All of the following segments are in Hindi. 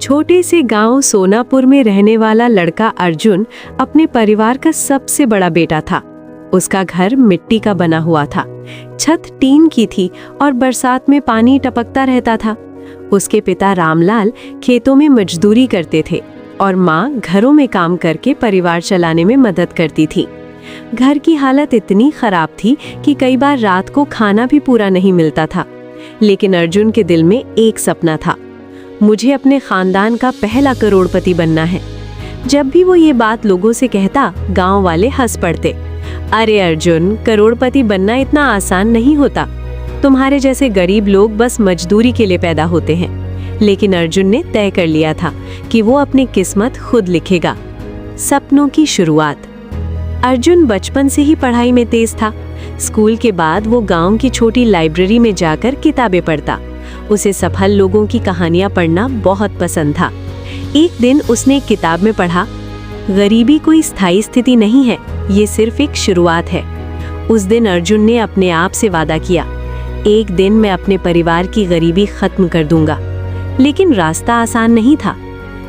छोटे से गांव सोनापुर में रहने वाला लड़का अर्जुन अपने परिवार का सबसे बड़ा बेटा था। उसका घर मिट्टी का बना हुआ था, छत टीन की थी और बरसात में पानी टपकता रहता था। उसके पिता रामलाल खेतों में मजदूरी करते थे और माँ घरों में काम करके परिवार चलाने में मदद करती थी। घर की हालत इतनी खराब थी कि कई बार रात को खाना भी पूरा नहीं मिलता था। लेकिन अर्जुन के दिल में एक सपना था, मुझे अपने खानदान का पहला करोड़पति बनना है। जब भी वो ये बात लोगों से कहता, गांव वाले हंस पड़ते। अरे अर्जुन, करोड़पति बनना इतना आसान नहीं होता। तुम्हारे जैसे गरीब लोग बस मजदूरी के लिए पैदा होते हैं। लेकिन अर्जुन ने तय कर लिया था कि वो अपनी किस्मत खुद लिखेगा। सपनों की शुरुआत। अर्जुन बचपन से ही पढ़ाई में तेज था। स्कूल के बाद वो गांव की छोटी लाइब्रेरी में जाकर किताबें पढ़ता। उसे सफल लोगों की कहानियां पढ़ना बहुत पसंद था। एक दिन उसने एक किताब में पढ़ा, गरीबी कोई स्थायी स्थिति नहीं है, ये सिर्फ एक शुरुआत है। उस दिन अर्जुन ने अपने आप से वादा किया, एक दिन मैं अपने परिवार की गरीबी खत्म कर दूंगा। लेकिन रास्ता आसान नहीं था।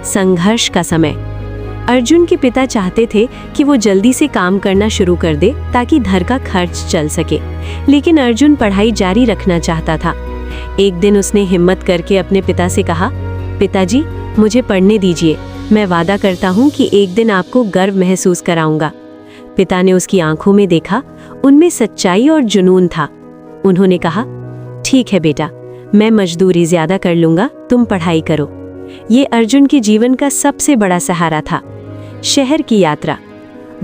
संघर्ष का समय। अर्जुन के पिता चाहते थे कि वो जल्दी से काम करना शुरू कर दे ताकि घर का खर्च चल सके, लेकिन अर्जुन पढ़ाई जारी रखना चाहता था। एक दिन उसने हिम्मत करके अपने पिता से कहा, पिताजी, मुझे पढ़ने दीजिए, मैं वादा करता हूँ कि एक दिन आपको गर्व महसूस कराऊंगा। पिता ने उसकी आंखों में देखा, उनमें सच्चाई और जुनून था। उन्होंने कहा, ठीक है बेटा, मैं मजदूरी ज्यादा कर लूंगा, तुम पढ़ाई करो। ये अर्जुन के जीवन का सबसे बड़ा सहारा था। शहर की यात्रा।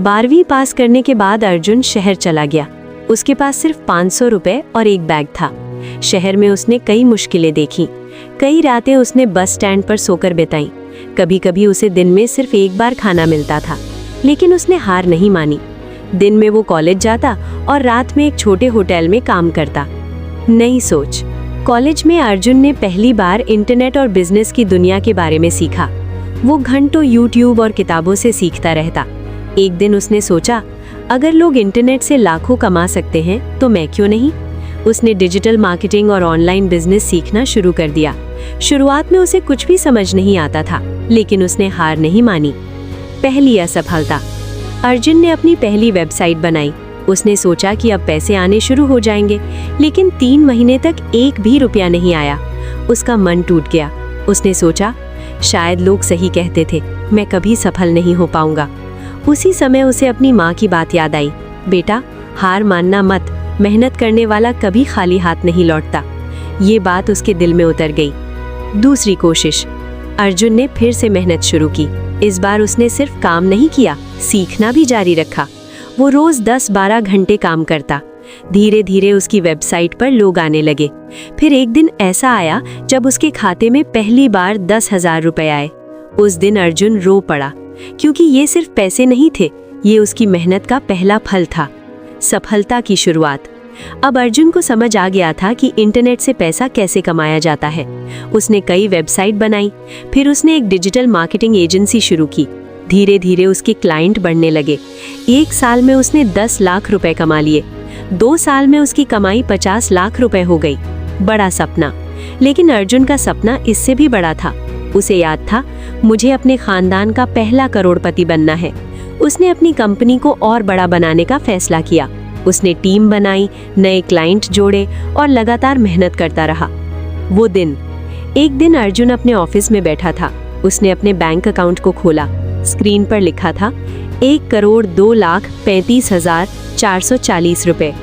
12वीं पास करने के बाद अर्जुन शहर चला गया। उसके पास सिर्फ 500 रुपए और एक बैग था। शहर में उसने कई मुश्किलें देखी। कई रातें उसने बस स्टैंड पर सोकर बिताई। कभी कभी उसे दिन में सिर्फ एक बार खाना मिलता था, लेकिन उसने हार नहीं मानी। दिन में वो कॉलेज जाता और रात में एक छोटे होटल में काम करता। नई सोच। कॉलेज में अर्जुन ने पहली बार इंटरनेट और बिजनेस की दुनिया के बारे में सीखा। वो घंटों यूट्यूब और किताबों से सीखता रहता। एक दिन उसने सोचा, अगर लोग इंटरनेट से लाखों कमा सकते हैं तो मैं क्यों नहीं। उसने डिजिटल मार्केटिंग और ऑनलाइन बिजनेस सीखना शुरू कर दिया। शुरुआत में उसे कुछ भी समझ नहीं आता था, लेकिन उसने हार नहीं मानी। पहली असफलता। अर्जुन ने अपनी पहली वेबसाइट बनाई। उसने सोचा कि अब पैसे आने शुरू हो जाएंगे, लेकिन 3 महीने तक एक भी रुपया नहीं आया। उसका मन टूट गया। उसने सोचा, शायद लोग सही कहते थे, मैं कभी सफल नहीं हो पाऊंगा। उसी समय उसे अपनी माँ की बात याद आई, बेटा, हार मानना मत, मेहनत करने वाला कभी खाली हाथ नहीं लौटता। ये बात उसके दिल में उतर गई। दूसरी कोशिश। अर्जुन ने फिर से मेहनत शुरू की। इस बार उसने सिर्फ काम नहीं किया, सीखना भी जारी रखा। वो रोज 10-12 घंटे काम करता। धीरे धीरे उसकी वेबसाइट पर लोग आने लगे। फिर एक दिन ऐसा आया जब उसके खाते में पहली बार 10,000 रुपए आए। उस दिन अर्जुन रो पड़ा, क्योंकि ये सिर्फ पैसे नहीं थे, ये उसकी मेहनत का पहला फल था। सफलता की शुरुआत। अब अर्जुन को समझ आ गया था कि इंटरनेट से पैसा कैसे कमाया जाता है। उसने कई वेबसाइट बनाई। फिर उसने एक डिजिटल मार्केटिंग एजेंसी शुरू की। धीरे धीरे उसके क्लाइंट बढ़ने लगे। 1 साल में उसने 10 लाख रुपए कमा लिए। 2 साल में उसकी कमाई 50 लाख रुपए हो गई। बड़ा सपना। लेकिन अर्जुन का सपना इससे भी बड़ा था। उसे याद था, मुझे अपने खानदान का पहला करोड़पति बनना है। उसने अपनी कंपनी को और बड़ा बनाने का फैसला किया। उसने टीम बनाई, नए क्लाइंट जोड़े और लगातार मेहनत करता रहा। वो दिन। एक दिन अर्जुन अपने ऑफिस में बैठा था। उसने अपने बैंक अकाउंट को खोला। स्क्रीन पर लिखा था 1,02,35,440 रुपए।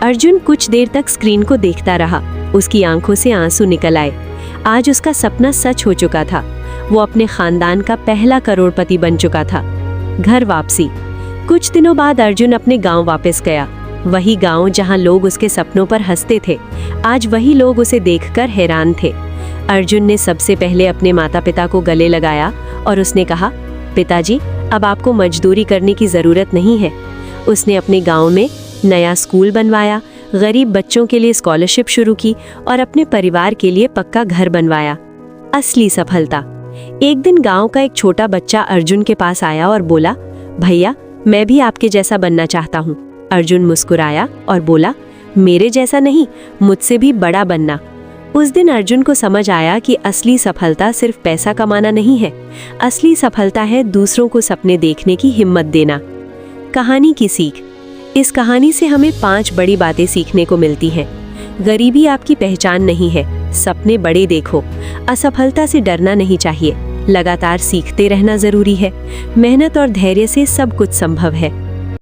अर्जुन कुछ देर तक स्क्रीन को देखता रहा। उसकी आंखों से आंसू निकल आए। आज उसका सपना सच हो चुका था। वो अपने खानदान का पहला करोड़पति बन चुका था। घर वापसी। कुछ दिनों बाद अर्जुन अपने गांव वापस गया। वही गांव जहां लोग उसके सपनों पर हंसते थे, आज वही लोग उसे देखकर हैरान थे। अर्जुन ने सबसे पहले अपने माता पिता को गले लगाया और उसने कहा, पिताजी, अब आपको मजदूरी करने की जरूरत नहीं है। उसने अपने गांव में नया स्कूल बनवाया, गरीब बच्चों के लिए स्कॉलरशिप शुरू की और अपने परिवार के लिए पक्का घर बनवाया। असली सफलता। एक दिन गांव का एक छोटा बच्चा अर्जुन के पास आया और बोला, भैया, मैं भी आपके जैसा बनना चाहता हूँ। अर्जुन मुस्कुराया और बोला, मेरे जैसा नहीं, मुझसे भी बड़ा बनना। उस दिन अर्जुन को समझ आया कि असली सफलता सिर्फ पैसा कमाना नहीं है, असली सफलता है दूसरों को सपने देखने की हिम्मत देना। कहानी की सीख। इस कहानी से हमें 5 बड़ी बातें सीखने को मिलती हैं। गरीबी आपकी पहचान नहीं है, सपने बड़े देखो। असफलता से डरना नहीं चाहिए, लगातार सीखते रहना जरूरी है। मेहनत और धैर्य से सब कुछ संभव है।